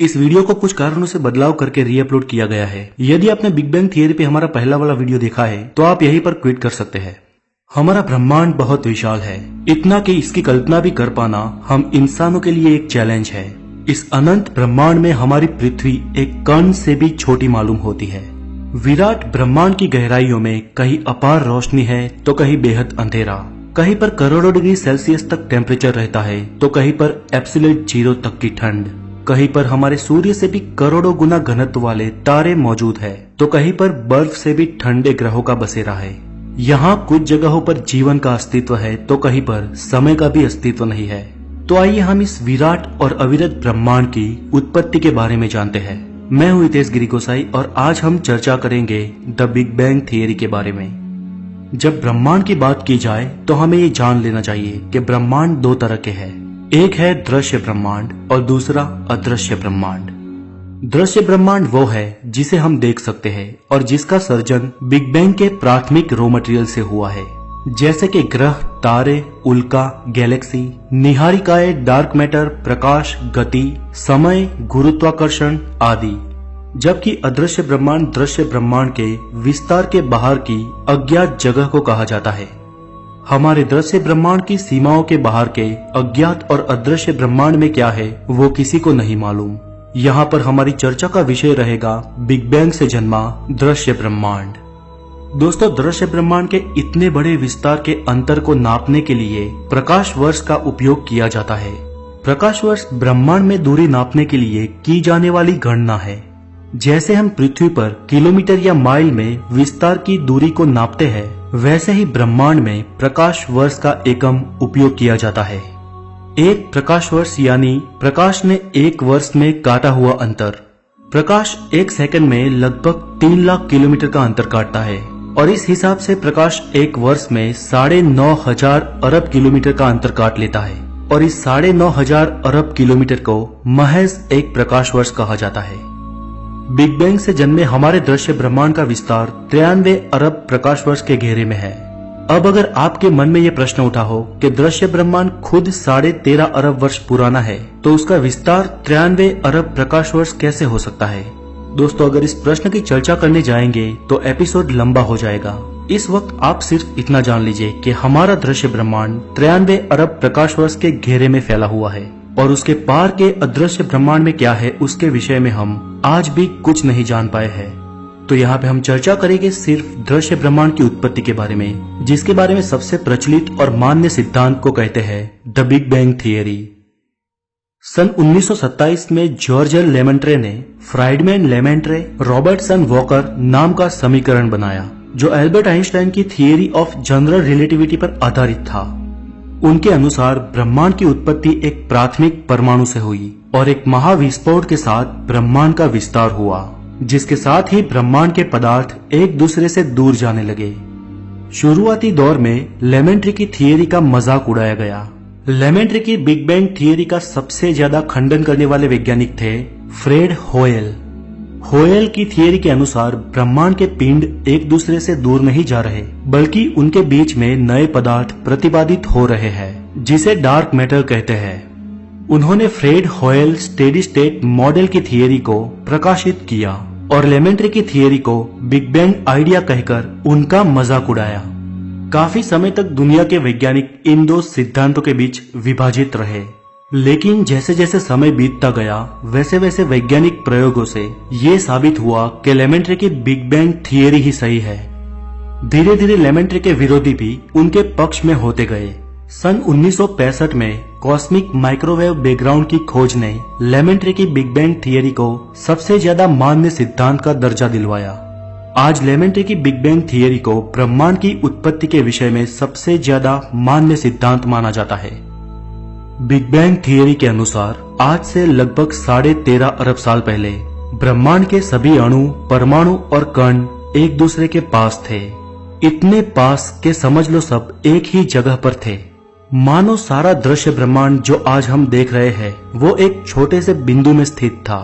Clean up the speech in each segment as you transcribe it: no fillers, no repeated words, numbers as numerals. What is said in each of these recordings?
इस वीडियो को कुछ कारणों से बदलाव करके रीअपलोड किया गया है। यदि आपने बिग बैंग थियरी पे हमारा पहला वाला वीडियो देखा है तो आप यहीं पर क्विट कर सकते हैं। हमारा ब्रह्मांड बहुत विशाल है, इतना कि इसकी कल्पना भी कर पाना हम इंसानों के लिए एक चैलेंज है। इस अनंत ब्रह्मांड में हमारी पृथ्वी एक कण से भी छोटी मालूम होती है। विराट ब्रह्मांड की गहराइयों में कहीं अपार रोशनी है तो कहीं बेहद अंधेरा, कहीं पर करोड़ों डिग्री सेल्सियस तक टेम्परेचर रहता है तो कहीं पर एब्सोल्यूट जीरो तक की ठंड, कहीं पर हमारे सूर्य से भी करोड़ों गुना घनत्व वाले तारे मौजूद है तो कहीं पर बर्फ से भी ठंडे ग्रहों का बसेरा है। यहाँ कुछ जगहों पर जीवन का अस्तित्व है तो कहीं पर समय का भी अस्तित्व नहीं है। तो आइए हम इस विराट और अविरत ब्रह्मांड की उत्पत्ति के बारे में जानते हैं। मैं हूँ हितेश गिरी गोसाई और आज हम चर्चा करेंगे द बिग बैंग थियरी के बारे में। जब ब्रह्मांड की बात की जाए तो हमें ये जान लेना चाहिए कि ब्रह्मांड दो तरह के हैं। एक है दृश्य ब्रह्मांड और दूसरा अदृश्य ब्रह्मांड। दृश्य ब्रह्मांड वो है जिसे हम देख सकते हैं और जिसका सर्जन बिग बैंग के प्राथमिक रॉ मटेरियल से हुआ है, जैसे कि ग्रह, तारे, उल्का, गैलेक्सी, निहारिकाएं, डार्क मैटर, प्रकाश, गति, समय, गुरुत्वाकर्षण आदि। जबकि अदृश्य ब्रह्मांड दृश्य ब्रह्मांड के विस्तार के बाहर की अज्ञात जगह को कहा जाता है। हमारे दृश्य ब्रह्मांड की सीमाओं के बाहर के अज्ञात और अदृश्य ब्रह्मांड में क्या है वो किसी को नहीं मालूम। यहाँ पर हमारी चर्चा का विषय रहेगा बिग बैंग से जन्मा दृश्य ब्रह्मांड। दोस्तों, दृश्य ब्रह्मांड के इतने बड़े विस्तार के अंतर को नापने के लिए प्रकाश वर्ष का उपयोग किया जाता है। प्रकाश वर्ष ब्रह्मांड में दूरी नापने के लिए की जाने वाली गणना है। जैसे हम पृथ्वी पर किलोमीटर या माइल में विस्तार की दूरी को नापते हैं, वैसे ही ब्रह्मांड में प्रकाश वर्ष का एकम उपयोग किया जाता है। एक प्रकाश वर्ष यानी प्रकाश ने एक वर्ष में काटा हुआ अंतर। प्रकाश एक सेकंड में लगभग 3 लाख किलोमीटर का अंतर काटता है और इस हिसाब से प्रकाश एक वर्ष में 9,500 अरब किलोमीटर का अंतर काट लेता है और इस 9,500 अरब किलोमीटर को महज एक प्रकाश वर्ष कहा जाता है। बिग बैंग से जन्मे हमारे दृश्य ब्रह्मांड का विस्तार 93 अरब प्रकाश वर्ष के घेरे में है। अब अगर आपके मन में यह प्रश्न उठा हो कि दृश्य ब्रह्मांड खुद 13.5 अरब वर्ष पुराना है तो उसका विस्तार 93 अरब प्रकाश वर्ष कैसे हो सकता है? दोस्तों, अगर इस प्रश्न की चर्चा करने जाएंगे तो एपिसोड लंबा हो जाएगा। इस वक्त आप सिर्फ इतना जान लीजिए कि हमारा दृश्य ब्रह्मांड 93 अरब प्रकाश वर्ष के घेरे में फैला हुआ है और उसके पार के अदृश्य ब्रह्मांड में क्या है उसके विषय में हम आज भी कुछ नहीं जान पाए हैं। तो यहाँ पे हम चर्चा करेंगे सिर्फ दृश्य ब्रह्मांड की उत्पत्ति के बारे में, जिसके बारे में सबसे प्रचलित और मान्य सिद्धांत को कहते हैं द बिग बैंग थियरी। सन 1927 में जॉर्ज लेमेंट्रे ने फ्राइडमैन लेमेंट्रे रॉबर्टसन वॉकर नाम का समीकरण बनाया जो एल्बर्ट आइंस्टाइन की थियरी ऑफ जनरल रिलेटिविटी पर आधारित था। उनके अनुसार ब्रह्मांड की उत्पत्ति एक प्राथमिक परमाणु से हुई और एक महाविस्फोट के साथ ब्रह्मांड का विस्तार हुआ, जिसके साथ ही ब्रह्मांड के पदार्थ एक दूसरे से दूर जाने लगे। शुरुआती दौर में लेमेंट्रे की थियरी का मजाक उड़ाया गया। लेमेंट्रे की बिग बैंग थियरी का सबसे ज्यादा खंडन करने वाले वैज्ञानिक थे फ्रेड होयल। होयल की थियरी के अनुसार ब्रह्मांड के पिंड एक दूसरे से दूर नहीं जा रहे, बल्कि उनके बीच में नए पदार्थ प्रतिपादित हो रहे हैं, जिसे डार्क मैटर कहते हैं। उन्होंने फ्रेड होयल स्टेडी स्टेट मॉडल की थियरी को प्रकाशित किया और लेमेंट्रे की थियरी को बिग बैंग आइडिया कहकर उनका मजाक उड़ाया। काफी समय तक दुनिया के वैज्ञानिक इन दो सिद्धांतों के बीच विभाजित रहे, लेकिन जैसे जैसे समय बीतता गया वैसे वैसे वैज्ञानिक प्रयोगों से ये साबित हुआ कि लेमेंट्रे की बिग बैंग थियरी ही सही है। धीरे धीरे लेमेंट्रे के विरोधी भी उनके पक्ष में होते गए। सन 1965 में कॉस्मिक माइक्रोवेव बैकग्राउंड की खोज ने लेमेंट्रे की बिग बैंग थियरी को सबसे ज्यादा मान्य सिद्धांत का दर्जा दिलवाया। आज लेमेंट्रे की बिग बैंग थियरी को ब्रह्मांड की उत्पत्ति के विषय में सबसे ज्यादा मान्य सिद्धांत माना जाता है। बिग बैंग थियरी के अनुसार आज से लगभग 13.5 अरब साल पहले ब्रह्मांड के सभी अणु, परमाणु और कण एक दूसरे के पास थे। इतने पास के समझ लो सब एक ही जगह पर थे। मानो सारा दृश्य ब्रह्मांड जो आज हम देख रहे हैं वो एक छोटे से बिंदु में स्थित था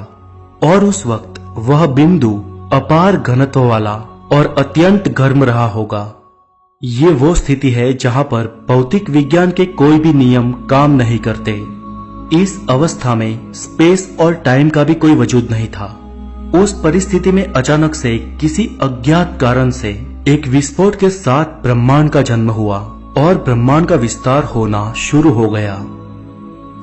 और उस वक्त वह बिंदु अपार घनत्व वाला और अत्यंत गर्म रहा होगा। ये वो स्थिति है जहां पर भौतिक विज्ञान के कोई भी नियम काम नहीं करते। इस अवस्था में स्पेस और टाइम का भी कोई वजूद नहीं था। उस परिस्थिति में अचानक से किसी अज्ञात कारण से एक विस्फोट के साथ ब्रह्मांड का जन्म हुआ और ब्रह्मांड का विस्तार होना शुरू हो गया।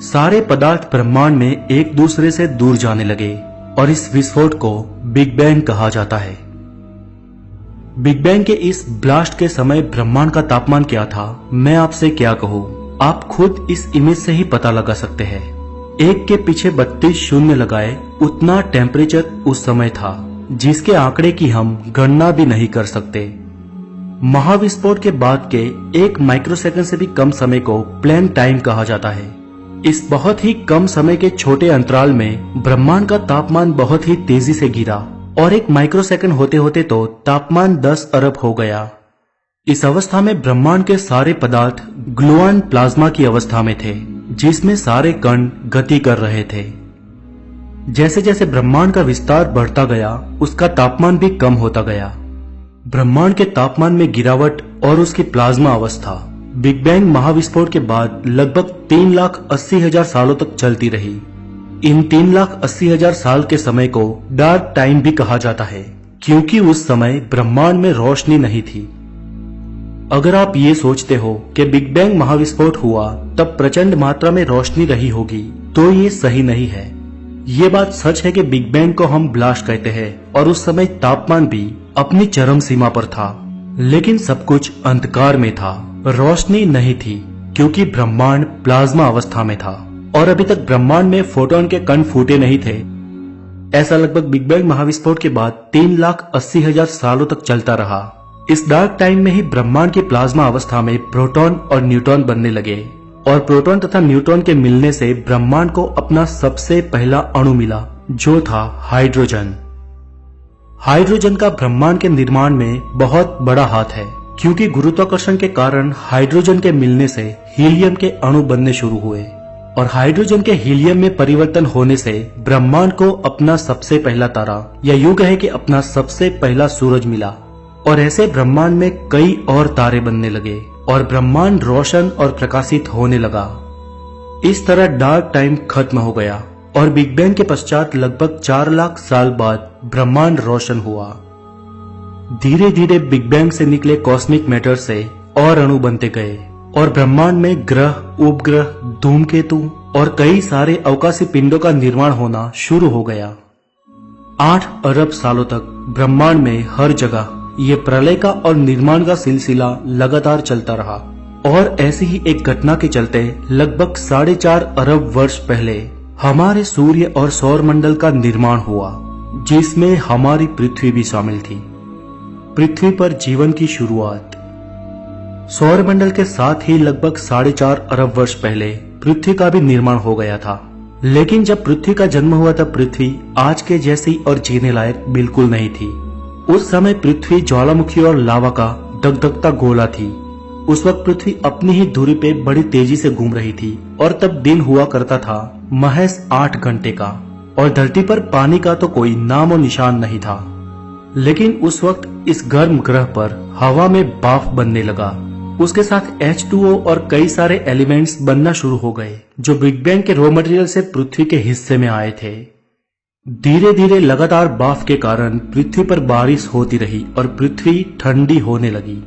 सारे पदार्थ ब्रह्मांड में एक दूसरे से दूर जाने लगे और इस विस्फोट को बिग बैंग कहा जाता है। बिग बैंग के इस ब्लास्ट के समय ब्रह्मांड का तापमान क्या था, मैं आपसे क्या कहूँ, आप खुद इस इमेज से ही पता लगा सकते हैं। एक के पीछे 32 शून्य लगाए उतना टेम्परेचर उस समय था, जिसके आंकड़े की हम गणना भी नहीं कर सकते। महाविस्फोट के बाद के 1 माइक्रोसेकंड से भी कम समय को प्लेन टाइम कहा जाता है। इस बहुत ही कम समय के छोटे अंतराल में ब्रह्मांड का तापमान बहुत ही तेजी से गिरा और 1 माइक्रोसेकंड होते होते तो तापमान 10 अरब हो गया। इस अवस्था में ब्रह्मांड के सारे पदार्थ ग्लूऑन प्लाज्मा की अवस्था में थे, जिसमें सारे कण गति कर रहे थे। जैसे जैसे ब्रह्मांड का विस्तार बढ़ता गया, उसका तापमान भी कम होता गया। ब्रह्मांड के तापमान में गिरावट और उसकी प्लाज्मा अवस्था बिग बैंग महाविस्फोट के बाद लगभग 3,80,000 सालों तक चलती रही। इन 3,80,000 साल के समय को डार्क टाइम भी कहा जाता है, क्योंकि उस समय ब्रह्मांड में रोशनी नहीं थी। अगर आप ये सोचते हो कि बिग बैंग महाविस्फोट हुआ तब प्रचंड मात्रा में रोशनी रही होगी, तो ये सही नहीं है। ये बात सच है कि बिग बैंग को हम ब्लास्ट कहते हैं और उस समय तापमान भी अपनी चरम सीमा पर था, लेकिन सब कुछ अंधकार में था, रोशनी नहीं थी, क्योंकि ब्रह्मांड प्लाज्मा अवस्था में था और अभी तक ब्रह्मांड में फोटोन के कण फूटे नहीं थे। ऐसा लगभग बिग बैंग महाविस्फोट के बाद 3,80,000 सालों तक चलता रहा। इस डार्क टाइम में ही ब्रह्मांड की प्लाज्मा अवस्था में प्रोटॉन और न्यूट्रॉन बनने लगे और प्रोटॉन तथा न्यूट्रॉन के मिलने से ब्रह्मांड को अपना सबसे पहला अणु मिला, जो था हाइड्रोजन। हाइड्रोजन का ब्रह्मांड के निर्माण में बहुत बड़ा हाथ है, क्योंकि गुरुत्वाकर्षण के कारण हाइड्रोजन के मिलने से हीलियम के अणु बनने शुरू हुए और हाइड्रोजन के हीलियम में परिवर्तन होने से ब्रह्मांड को अपना सबसे पहला तारा या यूं कहे कि अपना सबसे पहला सूरज मिला और ऐसे ब्रह्मांड में कई और तारे बनने लगे और ब्रह्मांड रोशन और प्रकाशित होने लगा। इस तरह डार्क टाइम खत्म हो गया और बिग बैंग के पश्चात लगभग 4 लाख साल बाद ब्रह्मांड रोशन हुआ। धीरे धीरे बिग बैंग से निकले कॉस्मिक मैटर से और अणु बनते गए और ब्रह्मांड में ग्रह, उपग्रह, धूमकेतु और कई सारे अवकाशी पिंडों का निर्माण होना शुरू हो गया। 8 अरब सालों तक ब्रह्मांड में हर जगह ये प्रलय का और निर्माण का सिलसिला लगातार चलता रहा और ऐसी ही एक घटना के चलते लगभग 4.5 अरब वर्ष पहले हमारे सूर्य और सौर मंडल का निर्माण हुआ, जिसमें हमारी पृथ्वी भी शामिल थी। पृथ्वी पर जीवन की शुरुआत सौर मंडल के साथ ही लगभग 4.5 अरब वर्ष पहले पृथ्वी का भी निर्माण हो गया था। लेकिन जब पृथ्वी का जन्म हुआ तब पृथ्वी आज के जैसी और जीने लायक बिल्कुल नहीं थी। उस समय पृथ्वी ज्वालामुखी और लावा का दगदगता गोला थी। उस वक्त पृथ्वी अपनी ही दूरी पे बड़ी तेजी से घूम रही थी और तब दिन हुआ करता था महज 8 घंटे का और धरती पर पानी का तो कोई नामो निशान नहीं था। लेकिन उस वक्त इस गर्म ग्रह पर हवा में भाप बनने लगा, उसके साथ H2O और कई सारे एलिमेंट्स बनना शुरू हो गए, जो बिग बैंग के रॉ मटेरियल से पृथ्वी के हिस्से में आए थे। धीरे धीरे लगातार भाप के कारण पृथ्वी पर बारिश होती रही और पृथ्वी ठंडी होने लगी।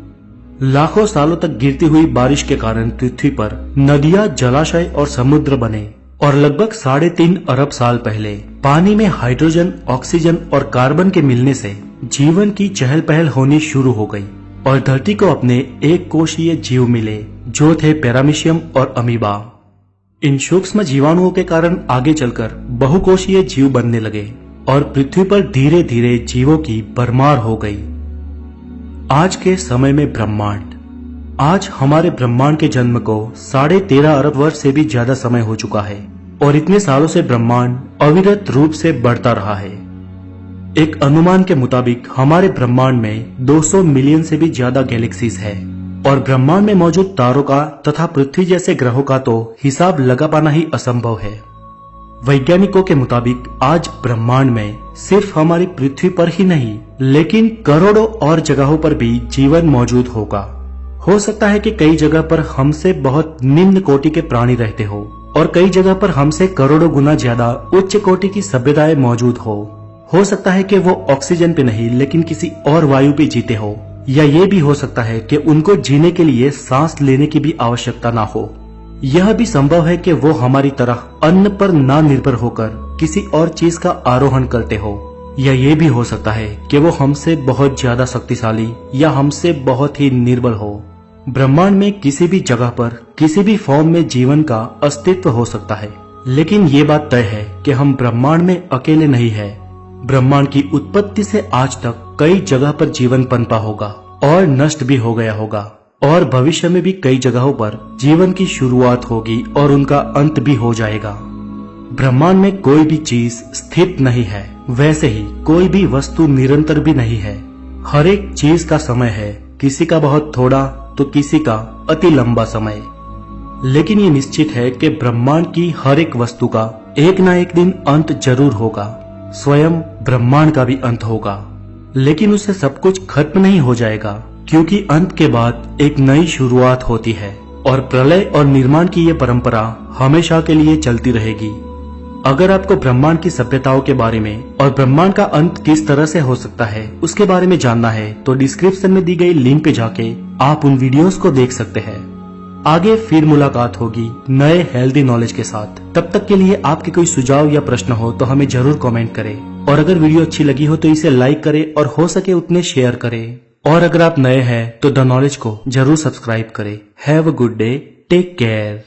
लाखों सालों तक गिरती हुई बारिश के कारण पृथ्वी पर नदियां, जलाशय और समुद्र बने और लगभग 3.5 अरब साल पहले पानी में हाइड्रोजन, ऑक्सीजन और कार्बन के मिलने से जीवन की चहल पहल होनी शुरू हो गई और धरती को अपने एक कोशीय जीव मिले, जो थे पैरामीशियम और अमीबा। इन सूक्ष्म जीवाणुओं के कारण आगे चलकर बहुकोशीय जीव बनने लगे और पृथ्वी पर धीरे धीरे जीवों की भरमार हो गई। आज के समय में ब्रह्मांड, आज हमारे ब्रह्मांड के जन्म को 13.5 अरब वर्ष से भी ज्यादा समय हो चुका है और इतने सालों से ब्रह्मांड अविरत रूप से बढ़ता रहा है। एक अनुमान के मुताबिक हमारे ब्रह्मांड में 200 मिलियन से भी ज्यादा गैलेक्सीज है और ब्रह्मांड में मौजूद तारों का तथा पृथ्वी जैसे ग्रहों का तो हिसाब लगा पाना ही असंभव है। वैज्ञानिकों के मुताबिक आज ब्रह्मांड में सिर्फ हमारी पृथ्वी पर ही नहीं, लेकिन करोड़ों और जगहों पर भी जीवन मौजूद होगा। हो सकता है कि कई जगह पर हमसे बहुत निम्न कोटि के प्राणी रहते हो और कई जगह पर हमसे करोड़ों गुना ज्यादा उच्च कोटि की सभ्यताएं मौजूद हो सकता है कि वो ऑक्सीजन पे नहीं लेकिन किसी और वायु पे जीते हो, या ये भी हो सकता है कि उनको जीने के लिए सांस लेने की भी आवश्यकता ना हो। यह भी संभव है कि वो हमारी तरह अन्न पर ना निर्भर होकर किसी और चीज का आरोहण करते हो, या ये भी हो सकता है कि वो हमसे बहुत ज्यादा शक्तिशाली या हमसे बहुत ही निर्बल हो। ब्रह्मांड में किसी भी जगह पर किसी भी फॉर्म में जीवन का अस्तित्व हो सकता है, लेकिन ये बात तय है कि हम ब्रह्मांड में अकेले नहीं है। ब्रह्मांड की उत्पत्ति से आज तक कई जगह पर जीवन पनपा होगा और नष्ट भी हो गया होगा, और भविष्य में भी कई जगहों पर जीवन की शुरुआत होगी और उनका अंत भी हो जाएगा। ब्रह्मांड में कोई भी चीज स्थिर नहीं है, वैसे ही कोई भी वस्तु निरंतर भी नहीं है। हर एक चीज का समय है, किसी का बहुत थोड़ा तो किसी का अति लंबा समय। लेकिन ये निश्चित है कि ब्रह्मांड की हर एक वस्तु का एक ना एक दिन अंत जरूर होगा। स्वयं ब्रह्मांड का भी अंत होगा, लेकिन उससे सब कुछ खत्म नहीं हो जाएगा, क्योंकि अंत के बाद एक नई शुरुआत होती है और प्रलय और निर्माण की ये परंपरा हमेशा के लिए चलती रहेगी। अगर आपको ब्रह्मांड की सभ्यताओं के बारे में और ब्रह्मांड का अंत किस तरह से हो सकता है उसके बारे में जानना है तो डिस्क्रिप्शन में दी गई लिंक पे जाके आप उन वीडियोस को देख सकते हैं। आगे फिर मुलाकात होगी नए हेल्दी नॉलेज के साथ। तब तक के लिए आपके कोई सुझाव या प्रश्न हो तो हमें जरूर कमेंट करें, और अगर वीडियो अच्छी लगी हो तो इसे लाइक करें और हो सके उतने शेयर करें। और अगर आप नए हैं तो द नॉलेज को जरूर सब्सक्राइब करें। Have a good day, take care.